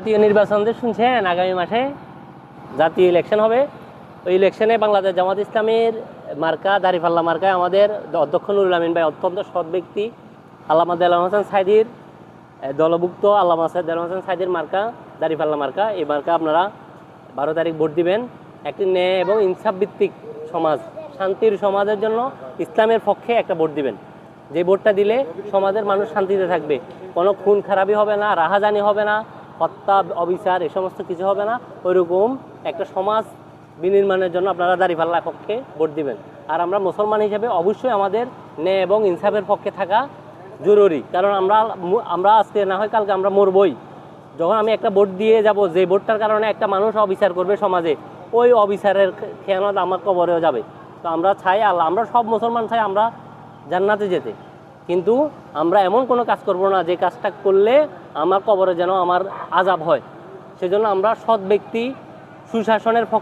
জাতীয় নির্বাচন যে শুনছেন, আগামী মাসে জাতীয় ইলেকশন হবে। ওই ইলেকশনে বাংলাদেশ জামাত ইসলামের মার্কা দাঁড়িপাল্লা মার্কায় আমাদের অধ্যক্ষ নুরুল আমিন ভাই অত্যন্ত সৎ ব্যক্তি, আল্লামা দেলোয়ার হোসেন সাইদির দলভুক্ত আল্লামা দেলোয়ার হোসেন সাইদির মার্কা দাঁড়িপাল্লা মার্কা। এই মার্কা আপনারা 12 তারিখ ভোট দিবেন। একটি ন্যায় এবং ইনসাফ ভিত্তিক সমাজ, শান্তির সমাজের জন্য ইসলামের পক্ষে একটা ভোট দিবেন। যে ভোটটা দিলে সমাজের মানুষ শান্তিতে থাকবে, কোনো খুন খারাপি হবে না, রাহাজানি হবে না, হত্যা অবিচার এ সমস্ত কিছু হবে না। ওইরকম একটা সমাজ বিনির্মাণের জন্য আপনারা দাঁড়িপাল্লার পক্ষে ভোট দিবেন। আর আমরা মুসলমান হিসেবে অবশ্যই আমাদের ন্যায় এবং ইনসাফের পক্ষে থাকা জরুরি, কারণ আমরা আজকে না হয় কালকে আমরা মরবই। যখন আমি একটা ভোট দিয়ে যাব, যে ভোটটার কারণে একটা মানুষ অবিচার করবে সমাজে, ওই অবিচারের খেয়ানত আমার কবরেও যাবে। তো আমরা চাই, আল্লাহ, আমরা সব মুসলমান চাই আমরা জান্নাতে যেতে, কিন্তু আমরা এমন কোনো কাজ করব না যে কাজটা করলে আমার কবরে যেন আমার আযাব হয়। সেজন্য আমরা সৎ ব্যক্তি, সুশাসনের